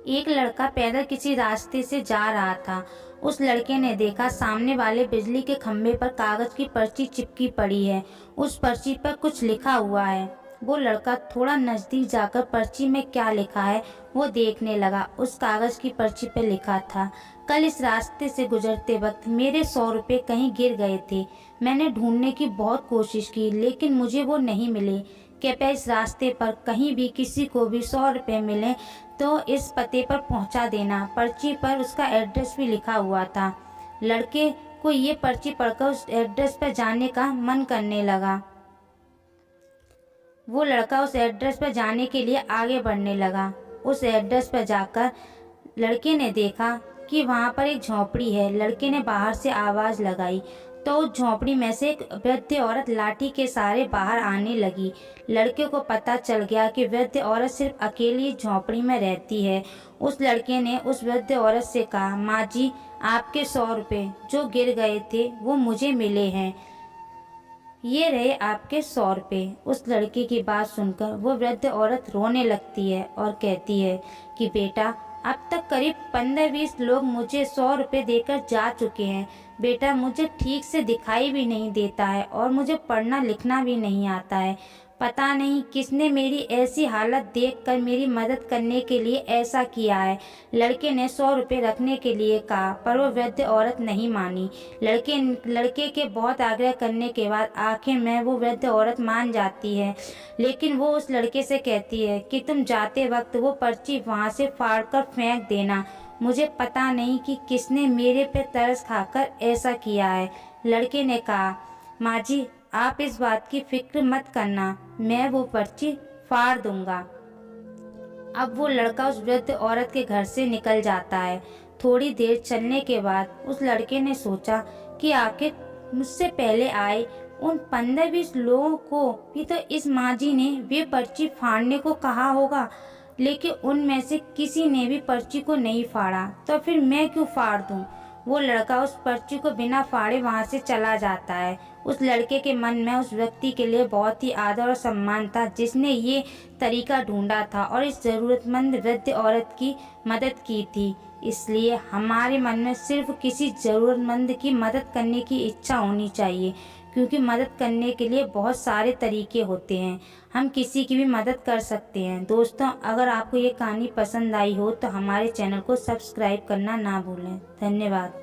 एक लड़का पैदल किसी रास्ते से जा रहा था। उस लड़के ने देखा सामने वाले बिजली के खंभे पर कागज की पर्ची चिपकी पड़ी है। उस पर्ची पर कुछ लिखा हुआ है। वो लड़का थोड़ा नजदीक जाकर पर्ची में क्या लिखा है वो देखने लगा। उस कागज की पर्ची पर लिखा था, कल इस रास्ते से गुजरते वक्त मेरे 100 रुपये कहीं गिर गए थे। मैंने ढूंढने की बहुत कोशिश की लेकिन मुझे वो नहीं मिले। कृपया इस रास्ते पर कहीं भी किसी को भी 100 रुपये मिले तो इस पते पर पहुंचा देना। पर्ची पर उसका एड्रेस भी लिखा हुआ था। लड़के को ये पर्ची पढ़कर उस एड्रेस पर जाने का मन करने लगा। वो लड़का उस एड्रेस पर जाने के लिए आगे बढ़ने लगा। उस एड्रेस पर जाकर लड़के ने देखा कि वहाँ पर एक झोंपड़ी है। लड़के ने बाहर से आवाज़ लगाई तो उस झोंपड़ी में से एक वृद्ध औरत लाठी के सहारे बाहर आने लगी। लड़के को पता चल गया कि वृद्ध औरत सिर्फ अकेली झोंपड़ी में रहती है। उस लड़के ने उस वृद्ध औरत से कहा, माँ जी, आपके 100 रुपये जो गिर गए थे वो मुझे मिले हैं। ये रहे आपके 100 रुपये। उस लड़के की बात सुनकर वो वृद्ध औरत रोने लगती है और कहती है कि बेटा, अब तक करीब 15-20 लोग मुझे 100 रुपये देकर जा चुके हैं। बेटा, मुझे ठीक से दिखाई भी नहीं देता है और मुझे पढ़ना लिखना भी नहीं आता है। पता नहीं किसने मेरी ऐसी हालत देखकर मेरी मदद करने के लिए ऐसा किया है। लड़के ने 100 रुपये रखने के लिए कहा पर वो वृद्ध औरत नहीं मानी। लड़के के बहुत आग्रह करने के बाद आखिर में वो वृद्ध औरत मान जाती है। लेकिन वो उस लड़के से कहती है कि तुम जाते वक्त वो पर्ची वहाँ से फाड़ कर फेंक देना। मुझे पता नहीं कि किसने मेरे पे तरस खाकर ऐसा किया है। लड़के ने कहा, माँ जी, आप इस बात की फिक्र मत करना, मैं वो पर्ची फाड़ दूंगा। अब वो लड़का उस वृद्ध औरत के घर से निकल जाता है। थोड़ी देर चलने के बाद उस लड़के ने सोचा कि आखिर मुझसे पहले आए उन 15-20 लोगों को भी तो इस माँ जी ने वे पर्ची फाड़ने को कहा होगा, लेकिन उनमें से किसी ने भी पर्ची को नहीं फाड़ा, तो फिर मैं क्यों फाड़ दूं? वो लड़का उस पर्ची को बिना फाड़े वहाँ से चला जाता है। उस लड़के के मन में उस व्यक्ति के लिए बहुत ही आदर और सम्मान था जिसने ये तरीका ढूंढा था और इस ज़रूरतमंद वृद्ध औरत की मदद की थी। इसलिए हमारे मन में सिर्फ किसी ज़रूरतमंद की मदद करने की इच्छा होनी चाहिए, क्योंकि मदद करने के लिए बहुत सारे तरीके होते हैं। हम किसी की भी मदद कर सकते हैं। दोस्तों, अगर आपको ये कहानी पसंद आई हो तो हमारे चैनल को सब्सक्राइब करना ना भूलें। धन्यवाद।